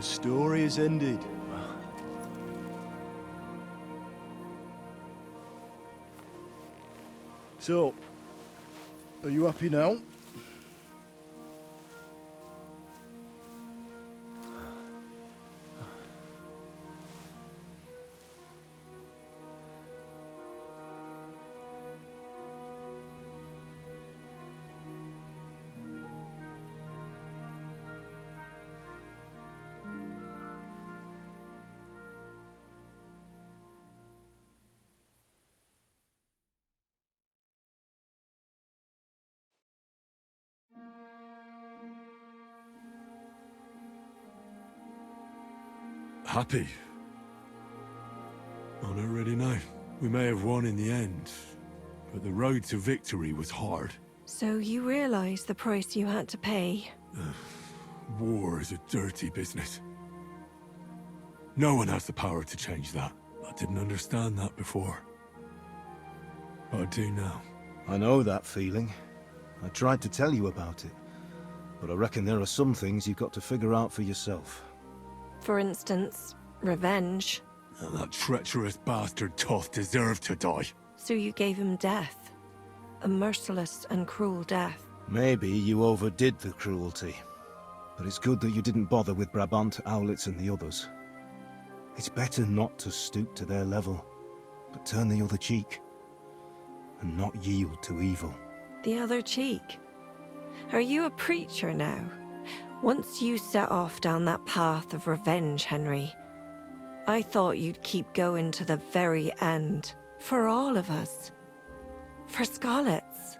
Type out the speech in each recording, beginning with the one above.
story is ended. So, are you happy now? Happy? I don't really know. We may have won in the end, but the road to victory was hard. So you realize the price you had to pay? War is a dirty business. No one has the power to change that. I didn't understand that before. But I do now. I know that feeling. I tried to tell you about it, but I reckon there are some things you've got to figure out for yourself. For instance, revenge. And that treacherous bastard Toth deserved to die. So you gave him death. A merciless and cruel death. Maybe you overdid the cruelty, but it's good that you didn't bother with Brabant, Owlitz and the others. It's better not to stoop to their level, but turn the other cheek, and not yield to evil. The other cheek? Are you a preacher now? Once you set off down that path of revenge, Henry, I thought you'd keep going to the very end. For all of us. For Scarlet's.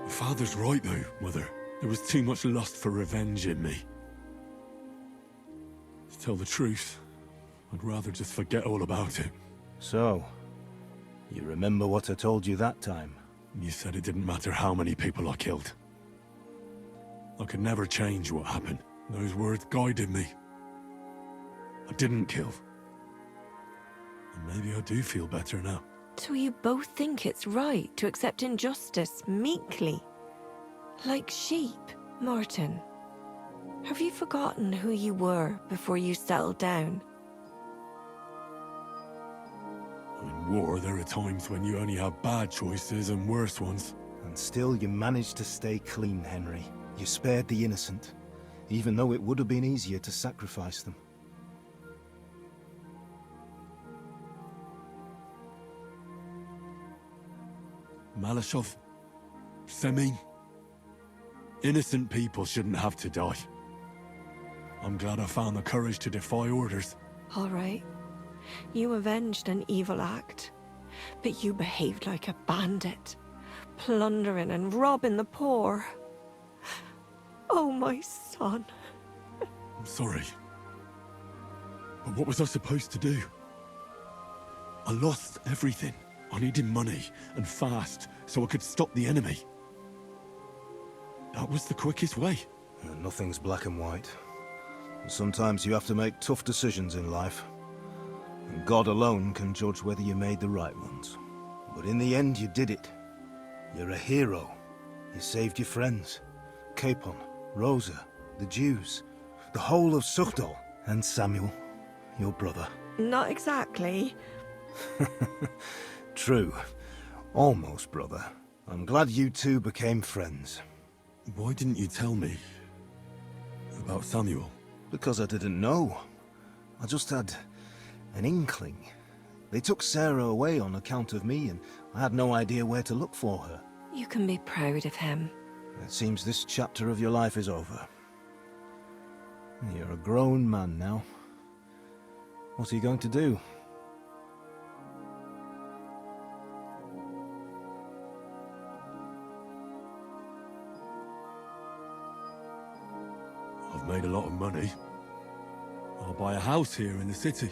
Father's right though, Mother. There was too much lust for revenge in me. To tell the truth, I'd rather just forget all about it. So, you remember what I told you that time? You said it didn't matter how many people I killed. I could never change what happened. Those words guided me. I didn't kill. And maybe I do feel better now. So you both think it's right to accept injustice meekly? Like sheep, Martin. Have you forgotten who you were before you settled down? In war, there are times when you only have bad choices and worse ones. And still you managed to stay clean, Henry. You spared the innocent, even though it would have been easier to sacrifice them. Malashov, Semyon, innocent people shouldn't have to die. I'm glad I found the courage to defy orders. All right. You avenged an evil act, but you behaved like a bandit, plundering and robbing the poor. Oh, my son. I'm sorry. But what was I supposed to do? I lost everything. I needed money, and fast, so I could stop the enemy. That was the quickest way. Nothing's black and white. Sometimes you have to make tough decisions in life. And God alone can judge whether you made the right ones. But in the end, you did it. You're a hero. You saved your friends. Capon, Rosa, the Jews, the whole of Suchdol, and Samuel, your brother. Not exactly. True. Almost, brother. I'm glad you two became friends. Why didn't you tell me about Samuel? Because I didn't know. I just had an inkling. They took Sarah away on account of me, and I had no idea where to look for her. You can be proud of him. It seems this chapter of your life is over. You're a grown man now. What are you going to do? I've made a lot of money. I'll buy a house here in the city.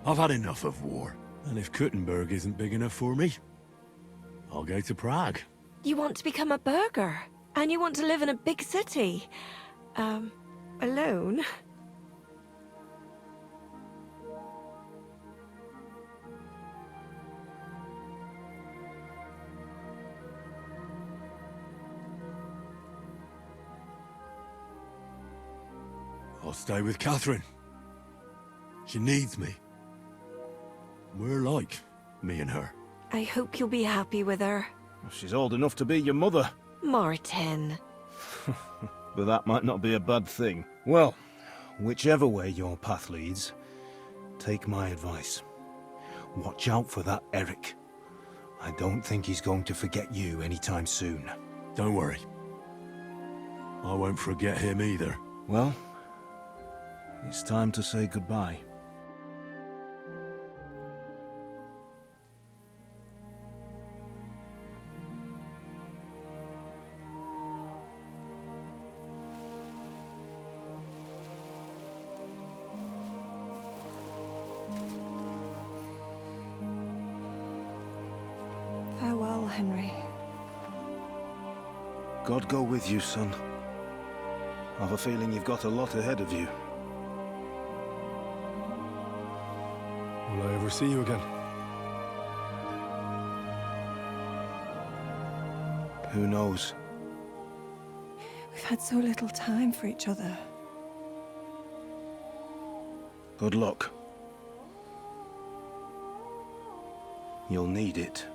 I've had enough of war. And if Kuttenberg isn't big enough for me, I'll go to Prague. You want to become a burgher, and you want to live in a big city. Alone? stay with Catherine. She needs me. We're like, me and her. I hope you'll be happy with her. She's old enough to be your mother. Martin. But that might not be a bad thing. Well, whichever way your path leads, take my advice. Watch out for that Eric. I don't think he's going to forget you anytime soon. Don't worry. I won't forget him either. Well, it's time to say goodbye. Farewell, Henry. God go with you, son. I've a feeling you've got a lot ahead of you. Will I ever see you again? Who knows? We've had so little time for each other. Good luck. You'll need it.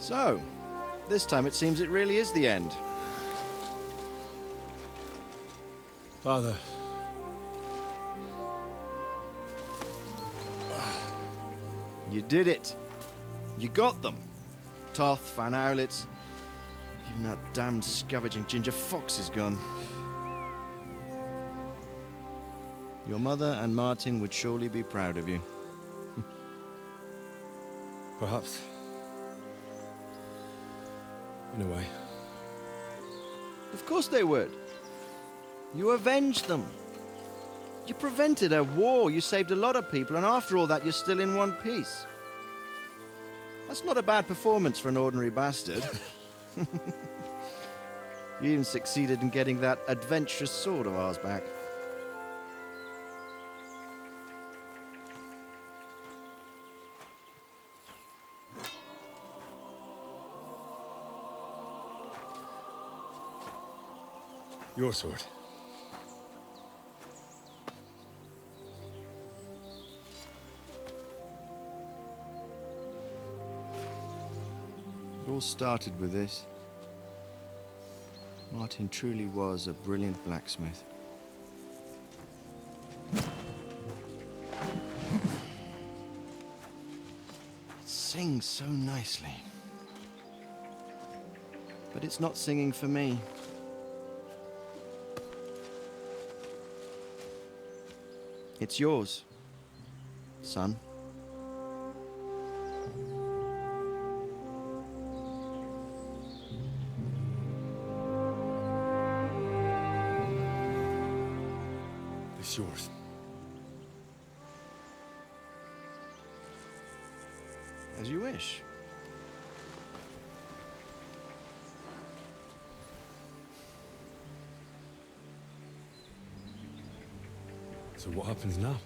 So, this time it seems it really is the end. Father. You did it. You got them. Toth, Van Owlitz. Even that damned scavenging ginger fox is gone. Your mother and Martin would surely be proud of you. Perhaps. In a way. Of course they would. You avenged them. You prevented a war, you saved a lot of people, and after all that, you're still in one piece. That's not a bad performance for an ordinary bastard. You even succeeded in getting that adventurous sword of ours back. Your sword. It all started with this. Martin truly was a brilliant blacksmith. It sings so nicely. But it's not singing for me. It's yours, son. It's yours. As you wish. So what happens now?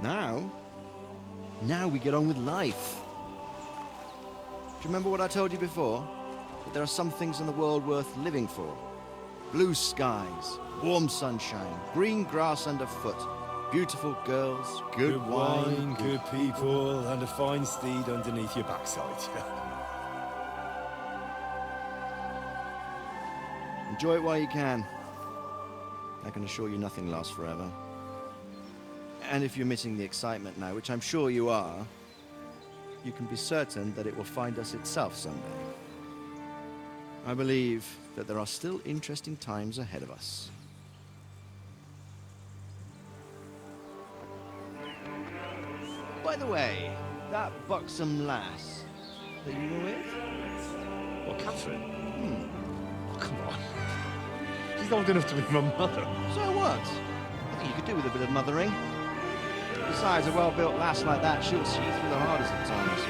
Now? Now we get on with life. Do you remember what I told you before? That there are some things in the world worth living for. Blue skies, warm sunshine, green grass underfoot, beautiful girls, good wine, good people, and a fine steed underneath your backside. Enjoy it while you can. I can assure you nothing lasts forever. And if you're missing the excitement now, which I'm sure you are, you can be certain that it will find us itself someday. I believe that there are still interesting times ahead of us. By the way, that buxom lass that you were with? What, Catherine? Oh, come on. She's old enough to be my mother. So what? I think you could do with a bit of mothering. Besides, a well-built lass like that, she'll see you through the hardest of times.